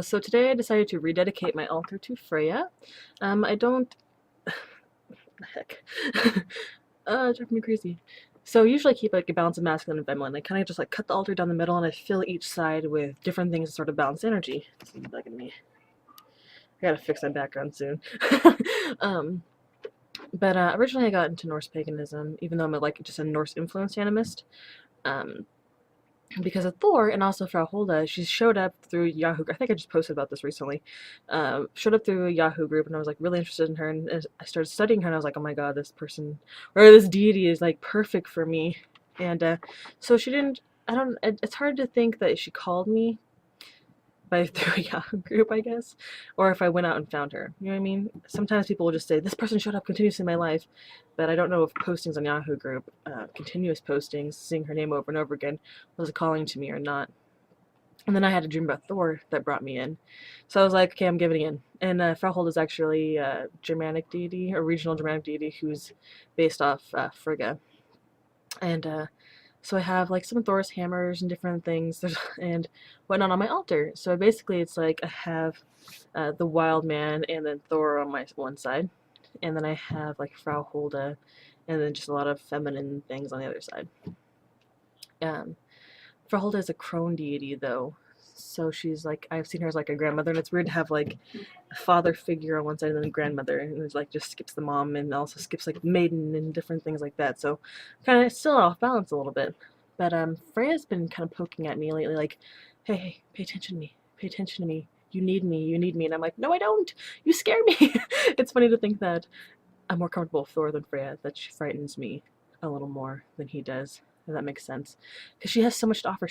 So today I decided to rededicate my altar to Freya. I don't. Heck. It's driving me crazy. So usually I keep like a balance of masculine and feminine. I kind of just like cut the altar down the middle and I fill each side with different things to sort of balance energy. This is bugging me. I gotta fix my background soon. um, but originally I got into Norse paganism, even though I'm like just a Norse influenced animist. Um, because of Thor and also Frau Holda, she showed up through Yahoo. I think I just posted about this recently. Showed up through a Yahoo group, and I was like really interested in her. And I started studying her, and I was like, oh my god, this person or this deity is like perfect for me. And so she didn't. I don't. It's hard to think that she called me by through a Yahoo group, I guess, or if I went out and found her. You know what I mean? Sometimes people will just say this person showed up continuously in my life, but I don't know if postings on Yahoo group, continuous postings, seeing her name over and over again, was a calling to me or not. And then I had a dream about Thor that brought me in. So I was like, okay, I'm giving in. And Frauhold is actually a Germanic deity, a regional Germanic deity who's based off Frigga. And so I have like some Thor's hammers and different things and whatnot on my altar. So basically it's like I have the wild man and then Thor on my one side. And then I have like Frau Holda and then just a lot of feminine things on the other side. Frau Holda is a crone deity though. So she's like, I've seen her as like a grandmother, and it's weird to have like a father figure on one side and then a grandmother, and it's like just skips the mom and also skips like maiden and different things like that. So kind of still off balance a little bit. But Freya's been kind of poking at me lately, like, hey, pay attention to me, pay attention to me. You need me, you need me. And I'm like, no, I don't. You scare me. It's funny to think that I'm more comfortable with Thor than Freya, that she frightens me a little more than he does, if that makes sense. Because she has so much to offer.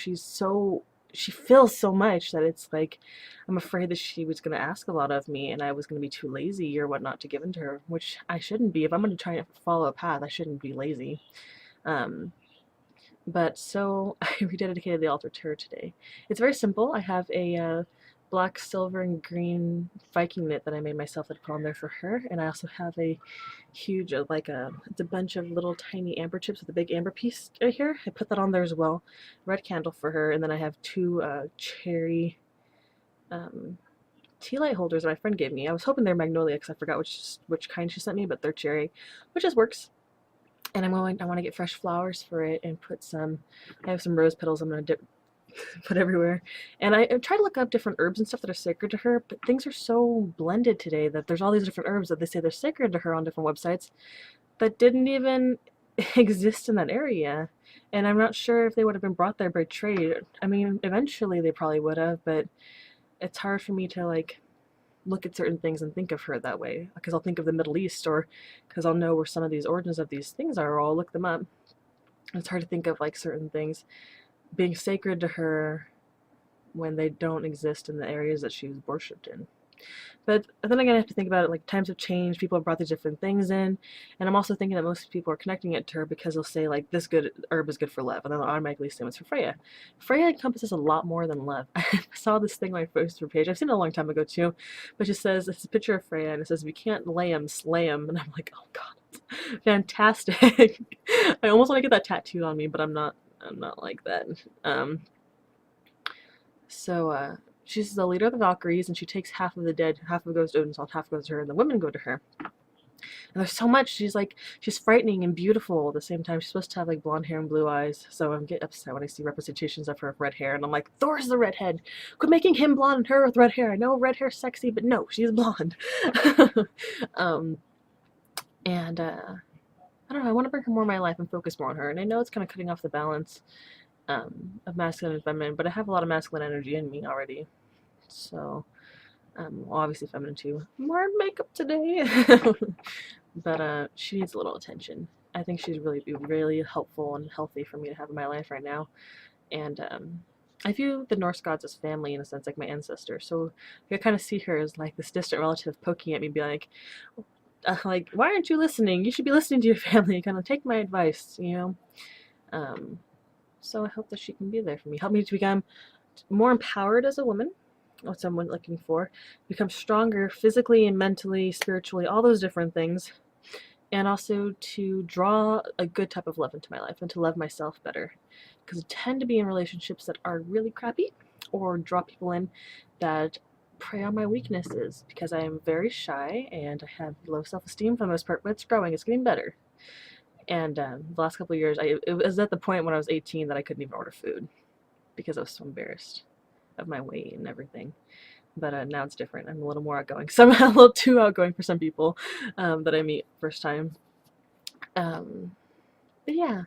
She feels so much that it's like, I'm afraid that she was going to ask a lot of me and I was going to be too lazy or whatnot to give in to her, which I shouldn't be. If I'm going to try to follow a path, I shouldn't be lazy. Um, but so I rededicated the altar to her today. It's very simple. I have a black, silver, and green Viking knit that I made myself that I put on there for her, and I also have a huge, it's a bunch of little tiny amber chips with a big amber piece right here. I put that on there as well. Red candle for her, and then I have two cherry um, tea light holders that my friend gave me. I was hoping they're magnolia because I forgot which kind she sent me, but they're cherry, which just works. And I want to get fresh flowers for it and put some. I have some rose petals I'm gonna put everywhere. And I try to look up different herbs and stuff that are sacred to her, but things are so blended today that there's all these different herbs that they say they're sacred to her on different websites that didn't even exist in that area. And I'm not sure if they would have been brought there by trade. I mean, eventually they probably would have, but it's hard for me to like look at certain things and think of her that way because I'll think of the Middle East or because I'll know where some of these origins of these things are or I'll look them up. It's hard to think of like certain things being sacred to her when they don't exist in the areas that she was worshipped in. But then again, I have to think about it like times have changed, people have brought these different things in, and I'm also thinking that most people are connecting it to her because they'll say like this good herb is good for love, and then they'll automatically assume it's for Freya. Freya encompasses a lot more than love. I saw this thing on my Facebook page. I've seen it a long time ago too, but it says it's a picture of Freya and it says if you can't lay him, slay him, and I'm like, oh god, fantastic. I almost want to get that tattooed on me, but I'm not. I'm not like that. Um, so she's the leader of the Valkyries, and she takes half of the dead, half of it goes to Odin's, half goes to her, and the women go to her. And there's so much. She's frightening and beautiful at the same time. She's supposed to have like blonde hair and blue eyes. So I'm getting upset when I see representations of her with red hair, and I'm like, Thor's the redhead. Quit making him blonde and her with red hair. I know red hair's sexy, but no, she's blonde. um, and I don't know. I want to bring her more in my life and focus more on her. And I know it's kind of cutting off the balance of masculine and feminine, but I have a lot of masculine energy in me already. So, well, obviously feminine too. I'm wearing makeup today. But she needs a little attention. I think she's really helpful and healthy for me to have in my life right now. And I view the Norse gods as family in a sense, like my ancestors. So I kind of see her as like this distant relative poking at me, be like, why aren't you listening? You should be listening to your family. Kind of take my advice, you know. Um, so I hope that she can be there for me, help me to become more empowered as a woman. What someone looking for, become stronger physically and mentally, spiritually, all those different things, and also to draw a good type of love into my life and to love myself better. Because I tend to be in relationships that are really crappy, or draw people in that prey on my weaknesses, because I am very shy and I have low self-esteem for the most part, but it's growing, it's getting better. And the last couple of years, it was at the point when I was 18 that I couldn't even order food because I was so embarrassed of my weight and everything. But now it's different. I'm a little more outgoing. Somehow a little too outgoing for some people that I meet first time. But yeah.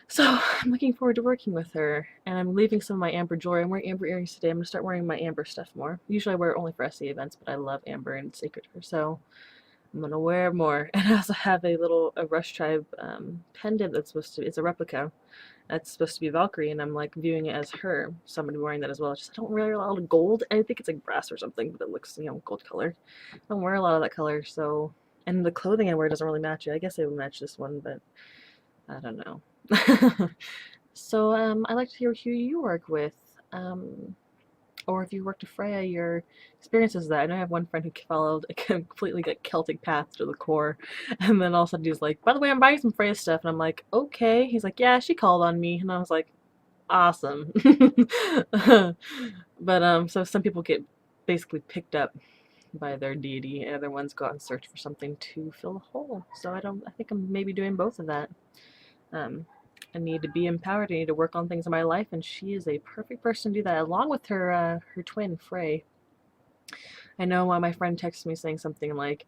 So I'm looking forward to working with her, and I'm leaving some of my amber jewelry. I'm wearing amber earrings today. I'm gonna start wearing my amber stuff more. Usually I wear it only for SE events, but I love amber and it's sacred to her, so I'm gonna wear more. And I also have a Rush Tribe pendant that's supposed to, it's a replica. That's supposed to be Valkyrie, and I'm like viewing it as her. So I'm gonna be wearing that as well. It's just I don't wear a lot of gold. I think it's like brass or something, but it looks, you know, gold color. I don't wear a lot of that color, so, and the clothing I wear doesn't really match it. I guess it would match this one, but I don't know. So I'd like to hear who you work with, or if you worked with Freya, your experiences with that. I know I have one friend who followed a completely like Celtic path to the core, and then all of a sudden he's like, by the way, I'm buying some Freya stuff, and I'm like, okay. He's like, yeah, she called on me, and I was like, awesome. But so some people get basically picked up by their deity, and other ones go out and search for something to fill the hole. So I think I'm maybe doing both of that. I need to be empowered. I need to work on things in my life, and she is a perfect person to do that, along with her her twin Frey. I know my friend texted me saying something like,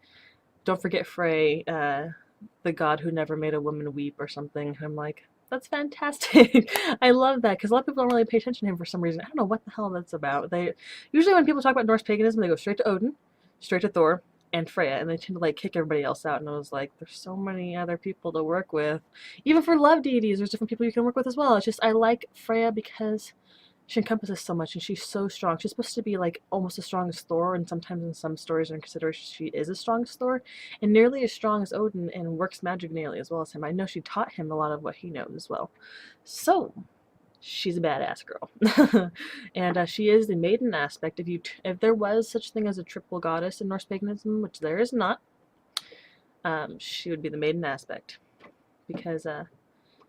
"Don't forget Frey, the god who never made a woman weep," or something. And I'm like, that's fantastic. I love that, because a lot of people don't really pay attention to him for some reason. I don't know what the hell that's about. They usually, when people talk about Norse paganism, they go straight to Odin, straight to Thor, and Freya, and they tend to like kick everybody else out. And I was like, there's so many other people to work with. Even for love deities, there's different people you can work with as well. It's just I like Freya because she encompasses so much, and she's so strong. She's supposed to be like almost as strong as Thor, and sometimes in some stories and consideration she is as strong as Thor, and nearly as strong as Odin, and works magic nearly as well as him. I know she taught him a lot of what he knows as well. So she's a badass girl. And she is the maiden aspect. If there was such thing as a triple goddess in Norse paganism, which there is not, she would be the maiden aspect, because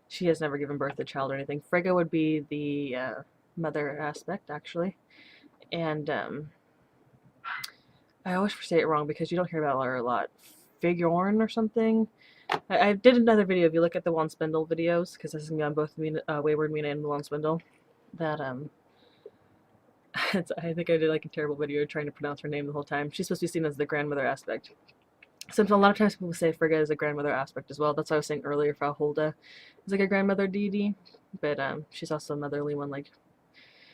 she has never given birth to a child or anything. Frigga would be the mother aspect, actually. And I always say it wrong because you don't hear about her a lot. Figurn or something. I did another video. If you look at the Spindle videos, because this is going to be on both Wayward Mina and the Spindle, that I think I did like a terrible video trying to pronounce her name the whole time. She's supposed to be seen as the grandmother aspect. Sometimes a lot of times people say Frigga is a grandmother aspect as well. That's what I was saying earlier. Frau Hulda is like a grandmother deity, but she's also a motherly one. Like,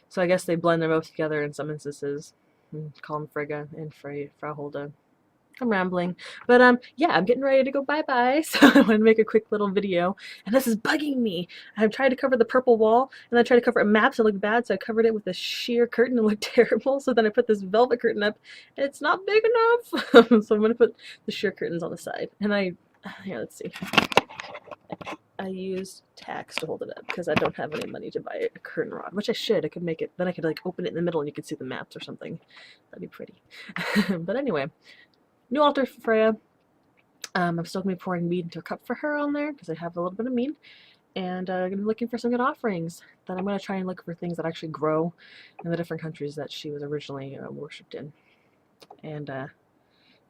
so I guess they blend them both together in some instances and call them Frigga and Frau Hulda. I'm rambling, but yeah, I'm getting ready to go bye-bye, so I want to make a quick little video, and this is bugging me. I've tried to cover the purple wall, and I tried to cover a map, so it looked bad, so I covered it with a sheer curtain, and it looked terrible, so then I put this velvet curtain up, and it's not big enough, so I'm going to put the sheer curtains on the side, and here, let's see. I used tacks to hold it up, because I don't have any money to buy a curtain rod, which I should. I could make it, then I could like open it in the middle, and you could see the maps or something. That'd be pretty. But anyway. New altar for Freya. I'm still going to be pouring mead into a cup for her on there, because I have a little bit of mead. And I'm going to be looking for some good offerings. Then I'm going to try and look for things that actually grow in the different countries that she was originally worshipped in. And if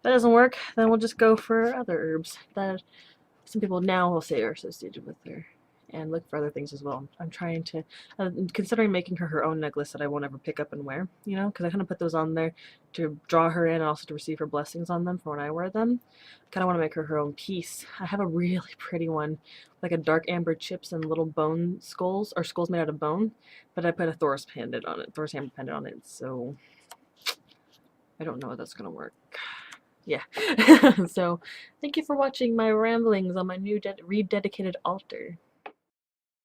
that doesn't work, then we'll just go for other herbs that some people now will say are associated with her. And look for other things as well. I'm trying to, considering making her own necklace that I won't ever pick up and wear, you know, because I kind of put those on there to draw her in and also to receive her blessings on them for when I wear them. I kind of want to make her own piece. I have a really pretty one, like a dark amber chips and little bone skulls, or skulls made out of bone, but I put a Thor's pendant on it, Thor's hammer pendant on it, so I don't know if that's going to work. Yeah. So thank you for watching my ramblings on my new rededicated altar.